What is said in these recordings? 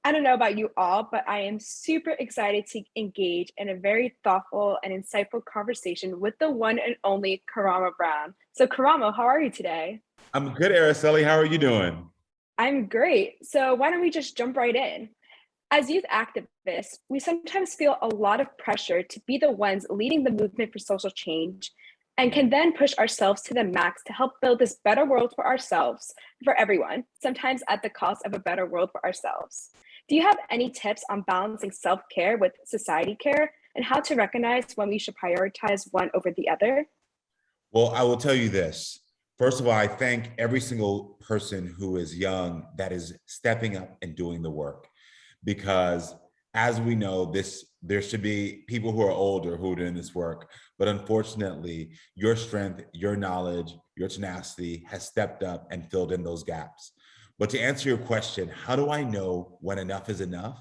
I don't know about you all, but I am super excited to engage in a very thoughtful and insightful conversation with the one and only Karamo Brown. So, Karamo, how are you today? I'm good, Aracely. How are you doing? I'm great. So, why don't we just jump right in? As youth activists, we sometimes feel a lot of pressure to be the ones leading the movement for social change and can then push ourselves to the max to help build this better world for ourselves, for everyone, sometimes at the cost of a better world for ourselves. Do you have any tips on balancing self care with society care and how to recognize when we should prioritize one over the other? Well, I will tell you this. First of all, I thank every single person who is young that is stepping up and doing the work. Because as we know, there should be people who are older who are doing this work. But unfortunately, your strength, your knowledge, your tenacity has stepped up and filled in those gaps. But to answer your question, how do I know when enough is enough?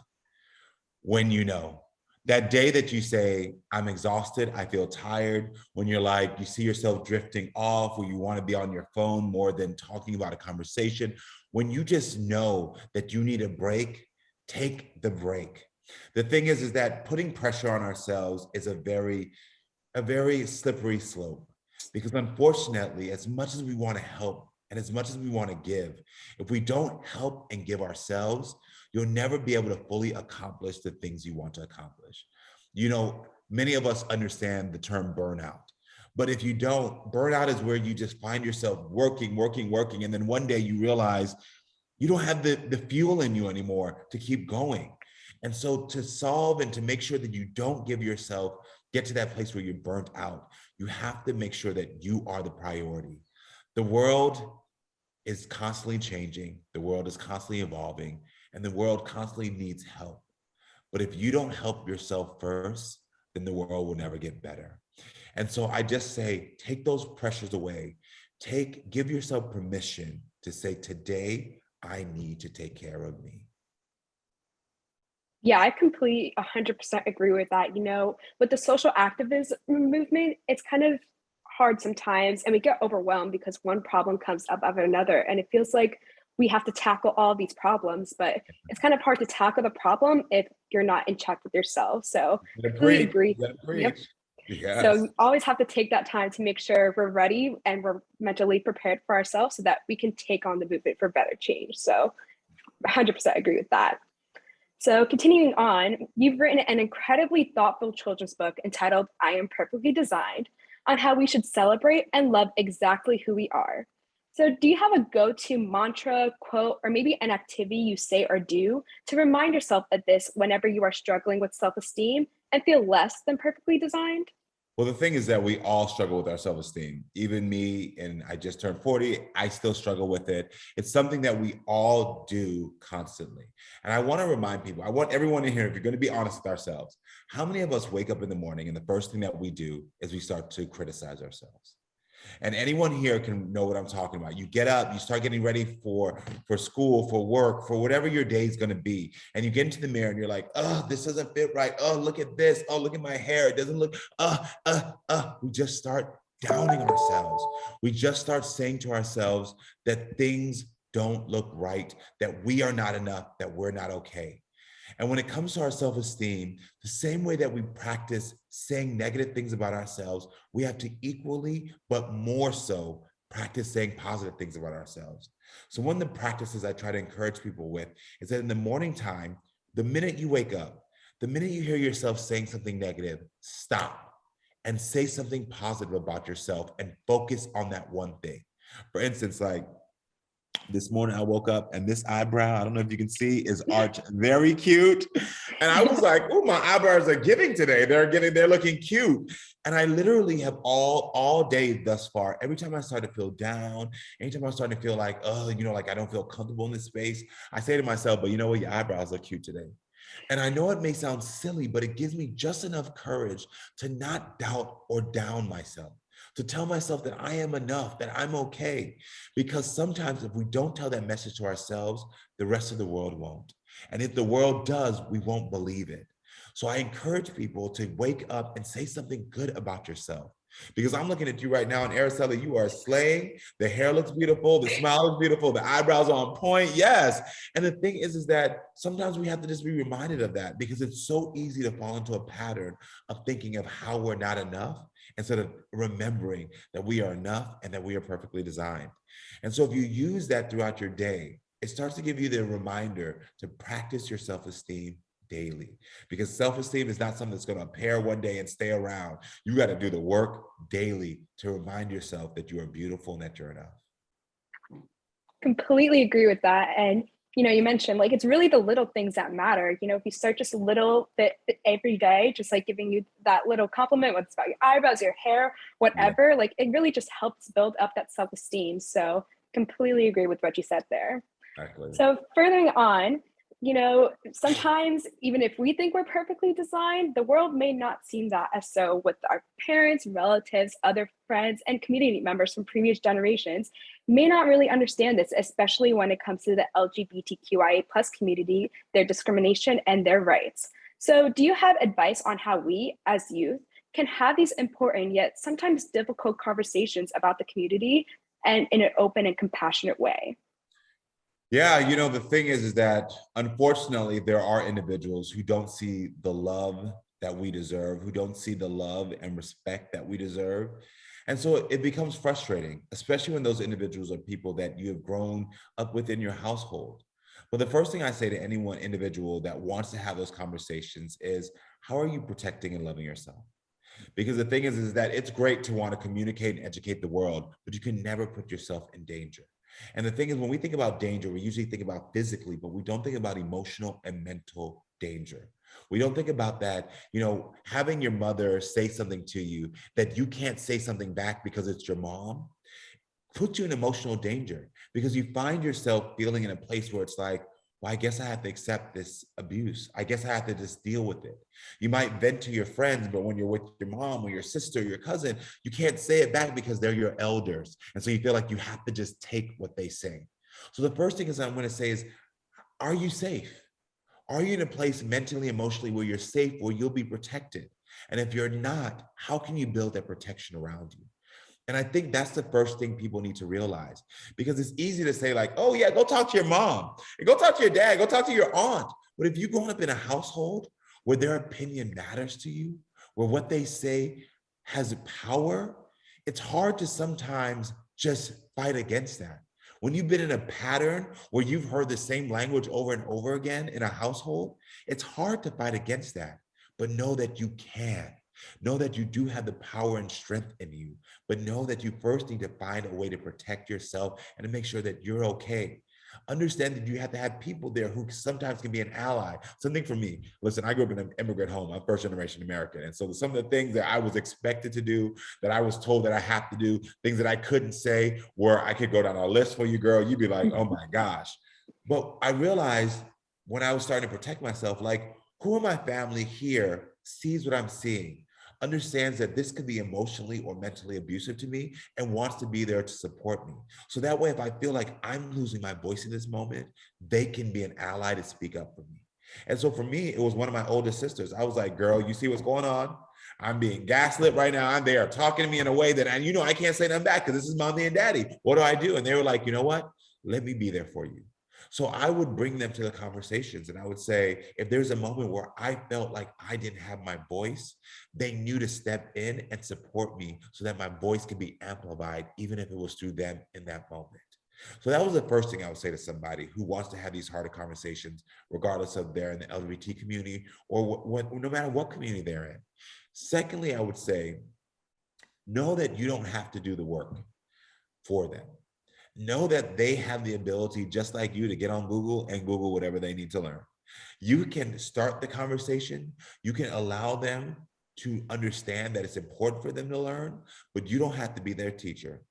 When you know. That day that you say, I'm exhausted, I feel tired, when you're like, you see yourself drifting off, where you want to be on your phone more than talking about a conversation, when you just know that you need a break, take the break. The thing is that putting pressure on ourselves is a very slippery slope because unfortunately, as much as we want to help and as much as we want to give, if we don't help and give ourselves, you'll never be able to fully accomplish the things you want to accomplish. Many of us understand the term burnout, but if you don't, burnout is where you just find yourself working, working, working, and then one day you realize you don't have the fuel in you anymore to keep going. And so to solve and to make sure that you don't get to that place where you're burnt out, you have to make sure that you are the priority. The world is constantly changing, the world is constantly evolving, and the world constantly needs help. But if you don't help yourself first, then the world will never get better. And so I just say, take those pressures away. Give yourself permission to say, today, I need to take care of me. Yeah, I completely 100% agree with that. With the social activism movement, it's kind of hard sometimes, and we get overwhelmed because one problem comes up after another, and it feels like we have to tackle all these problems, but it's kind of hard to tackle the problem if you're not in check with yourself. So You I gotta completely preach, agree. you gotta Yep. preach. So Yes. we always have to take that time to make sure we're ready and we're mentally prepared for ourselves so that we can take on the movement for better change. So 100% agree with that. So, continuing on, you've written an incredibly thoughtful children's book entitled I Am Perfectly Designed on how we should celebrate and love exactly who we are. So, do you have a go to mantra, quote, or maybe an activity you say or do to remind yourself of this whenever you are struggling with self esteem and feel less than perfectly designed? Well, the thing is that we all struggle with our self-esteem. Even me, and I just turned 40, I still struggle with it. It's something that we all do constantly. And I want to remind people, I want everyone in here, if you're going to be honest with ourselves, how many of us wake up in the morning and the first thing that we do is we start to criticize ourselves? And anyone here can know what I'm talking about. You get up, you start getting ready for school, for work, for whatever your day is going to be. And you get into the mirror and you're like, oh, this doesn't fit right. Oh, look at this. Oh, look at my hair. It doesn't look, We just start downing ourselves. We just start saying to ourselves that things don't look right, that we are not enough, that we're not okay. And when it comes to our self-esteem, the same way that we practice saying negative things about ourselves, we have to equally, but more so, practice saying positive things about ourselves. So one of the practices I try to encourage people with is that in the morning time, the minute you wake up, the minute you hear yourself saying something negative, stop and say something positive about yourself and focus on that one thing. For instance, like this morning I woke up and this eyebrow, I don't know if you can see, is arched, very cute. And I was like, oh, my eyebrows are giving today. They're looking cute. And I literally have all day thus far, every time I start to feel down, anytime I start to feel like, oh, like I don't feel comfortable in this space, I say to myself, but you know what, your eyebrows are cute today. And I know it may sound silly, but it gives me just enough courage to not doubt or down myself, to tell myself that I am enough, that I'm okay. Because sometimes if we don't tell that message to ourselves, the rest of the world won't. And if the world does, we won't believe it. So I encourage people to wake up and say something good about yourself. Because I'm looking at you right now, and Aracely, you are slaying. The hair looks beautiful, the smile is beautiful, the eyebrows are on point. Yes. And the thing is that sometimes we have to just be reminded of that, because it's so easy to fall into a pattern of thinking of how we're not enough instead of remembering that we are enough and that we are perfectly designed. And so if you use that throughout your day, it starts to give you the reminder to practice your self-esteem daily, because self-esteem is not something that's going to appear one day and stay around. You got to do the work daily to remind yourself that you are beautiful and that you're enough. Completely agree with that. And you mentioned like it's really the little things that matter. If you start just a little bit every day, just like giving you that little compliment, whether it's about your eyebrows, your hair, Yeah, whatever, like it really just helps build up that self-esteem. So completely agree with what you said there. exactly. So furthering on, sometimes even if we think we're perfectly designed, the world may not seem that as so with our parents, relatives, other friends, and community members from previous generations may not really understand this, especially when it comes to the LGBTQIA plus community, their discrimination and their rights. So do you have advice on how we as youth can have these important yet sometimes difficult conversations about the community and in an open and compassionate way? Yeah, the thing is that unfortunately, there are individuals who don't see the love that we deserve, who don't see the love and respect that we deserve. And so it becomes frustrating, especially when those individuals are people that you have grown up within your household. But the first thing I say to any one individual that wants to have those conversations is, how are you protecting and loving yourself? Because the thing is that it's great to want to communicate and educate the world, but you can never put yourself in danger. And the thing is, when we think about danger, we usually think about physically, but we don't think about emotional and mental danger. We don't think about that, having your mother say something to you that you can't say something back because it's your mom puts you in emotional danger, because you find yourself feeling in a place where it's like, well, I guess I have to accept this abuse. I guess I have to just deal with it. You might vent to your friends, but when you're with your mom or your sister or your cousin, you can't say it back because they're your elders. And so you feel like you have to just take what they say. So the first thing is I'm going to say is, are you safe? Are you in a place mentally, emotionally where you're safe, where you'll be protected? And if you're not, how can you build that protection around you? And I think that's the first thing people need to realize, because it's easy to say like, oh yeah, go talk to your mom, and go talk to your dad, go talk to your aunt. But if you've grown up in a household where their opinion matters to you, where what they say has power, it's hard to sometimes just fight against that. When you've been in a pattern where you've heard the same language over and over again in a household, it's hard to fight against that. But know that you can. Know that you do have the power and strength in you, but know that you first need to find a way to protect yourself and to make sure that you're okay. Understand that you have to have people there who sometimes can be an ally. Something for me, listen, I grew up in an immigrant home. I'm first generation American. And so some of the things that I was expected to do, that I was told that I have to do, things that I couldn't say, where I could go down a list for you, girl, you'd be like, oh my gosh. But I realized when I was starting to protect myself, like, who in my family here sees what I'm seeing, understands that this could be emotionally or mentally abusive to me, and wants to be there to support me. So that way, if I feel like I'm losing my voice in this moment, they can be an ally to speak up for me. And so for me, it was one of my oldest sisters. I was like, girl, you see what's going on? I'm being gaslit right now. And they are talking to me in a way that, I can't say nothing back because this is mommy and daddy. What do I do? And they were like, you know what? Let me be there for you. So I would bring them to the conversations, and I would say, if there's a moment where I felt like I didn't have my voice, they knew to step in and support me so that my voice could be amplified, even if it was through them in that moment. So that was the first thing I would say to somebody who wants to have these harder conversations, regardless of they're in the LGBT community or no matter what community they're in. Secondly, I would say, know that you don't have to do the work for them. Know that they have the ability, just like you, to get on Google and Google whatever they need to learn. You can start the conversation. You can allow them to understand that it's important for them to learn, but you don't have to be their teacher.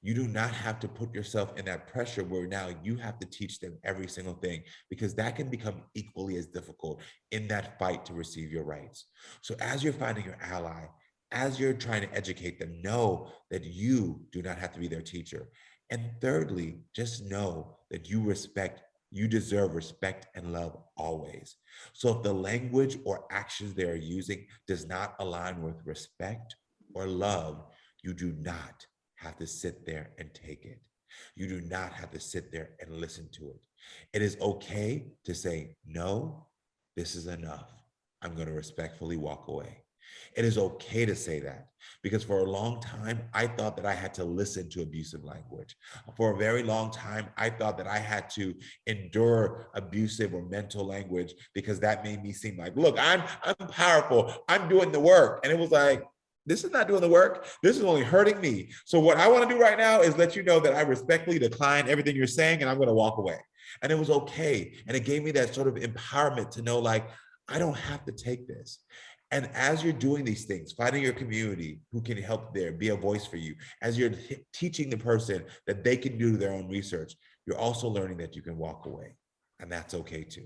You do not have to put yourself in that pressure where now you have to teach them every single thing, because that can become equally as difficult in that fight to receive your rights. So as you're finding your ally, as you're trying to educate them, know that you do not have to be their teacher. And thirdly, just know that you deserve respect and love always. So if the language or actions they are using does not align with respect or love, You do not have to sit there and take it. You do not have to sit there and listen to it. It is okay to say, no, this is enough. I'm going to respectfully walk away. It is okay to say that, because for a long time, I thought that I had to listen to abusive language. For a very long time, I thought that I had to endure abusive or mental language because that made me seem like, look, I'm powerful. I'm doing the work. And it was like, this is not doing the work. This is only hurting me. So what I want to do right now is let you know that I respectfully decline everything you're saying, and I'm going to walk away. And it was okay. And it gave me that sort of empowerment to know, like, I don't have to take this. And as you're doing these things, finding your community who can help there, be a voice for you, as you're teaching the person that they can do their own research, you're also learning that you can walk away. And that's okay too.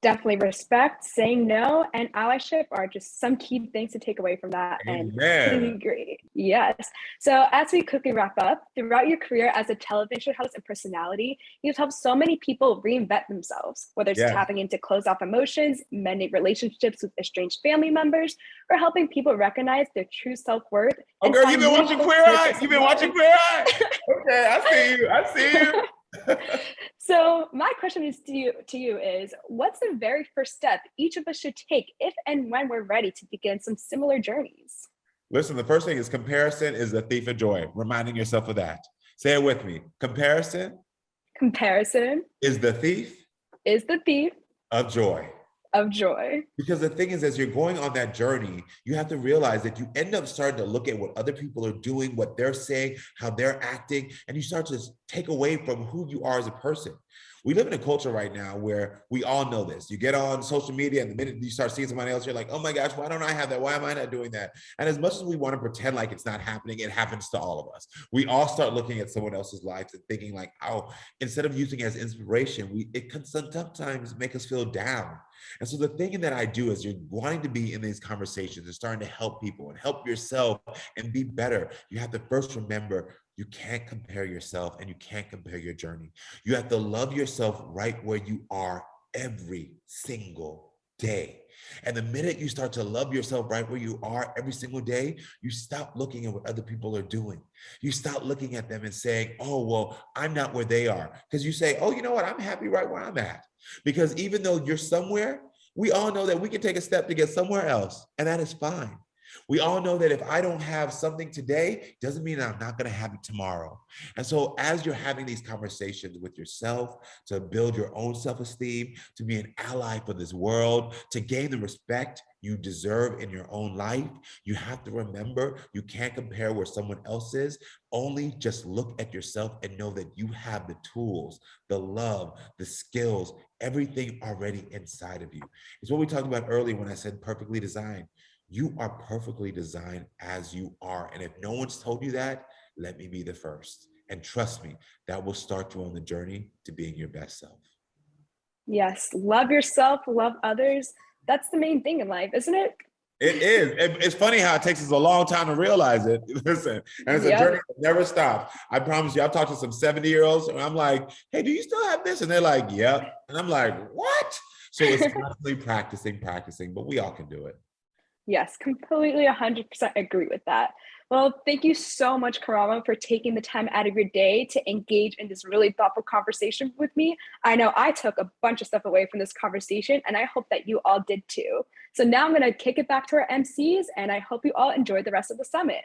Definitely respect, saying no, and allyship are just some key things to take away from that. Amen. And completely agree. Yes. So as we quickly wrap up, throughout your career as a television host and personality, you've helped so many people reinvent themselves, whether it's tapping into closed off emotions, mending relationships with estranged family members, or helping people recognize their true self-worth. Oh, girl, you've been watching Queer Eye? You've been watching Queer Eye? Okay, I see you. I see you. So my question is to you is, what's the very first step each of us should take if and when we're ready to begin some similar journeys? Listen, the first thing is comparison is the thief of joy. Reminding yourself of that. Say it with me. Comparison is the thief of joy. Of joy. Because the thing is, as you're going on that journey, you have to realize that you end up starting to look at what other people are doing, what they're saying, how they're acting, and you start to take away from who you are as a person. We live in a culture right now where we all know this. You get on social media, and the minute you start seeing somebody else, you're like, oh my gosh, why don't I have that? Why am I not doing that? And as much as we want to pretend like it's not happening, it happens to all of us. We all start looking at someone else's lives and thinking like, oh, instead of using it as inspiration, it can sometimes make us feel down. And so the thing that I do is, you're wanting to be in these conversations and starting to help people and help yourself and be better. You have to first remember, you can't compare yourself and you can't compare your journey. You have to love yourself right where you are every single day. And the minute you start to love yourself right where you are every single day, you stop looking at what other people are doing. You stop looking at them and saying, oh, well, I'm not where they are. Because you say, oh, you know what? I'm happy right where I'm at. Because even though you're somewhere, we all know that we can take a step to get somewhere else, and that is fine. We all know that if I don't have something today, doesn't mean I'm not going to have it tomorrow. And so as you're having these conversations with yourself to build your own self-esteem, to be an ally for this world, to gain the respect you deserve in your own life, you have to remember you can't compare where someone else is. Only just look at yourself and know that you have the tools, the love, the skills, everything already inside of you. It's what we talked about earlier when I said perfectly designed. You are perfectly designed as you are. And if no one's told you that, let me be the first. And trust me, that will start you on the journey to being your best self. Yes, love yourself, love others. That's the main thing in life, isn't it? It is. It's funny how it takes us a long time to realize it. Listen, and it's a journey that never stops. I promise you, I've talked to some 70-year-olds and I'm like, hey, do you still have this? And they're like, yep. And I'm like, what? So it's constantly practicing, but we all can do it. Yes, completely 100% agree with that. Well, thank you so much, Karamo, for taking the time out of your day to engage in this really thoughtful conversation with me. I know I took a bunch of stuff away from this conversation, and I hope that you all did too. So now I'm going to kick it back to our MCs, and I hope you all enjoy the rest of the summit.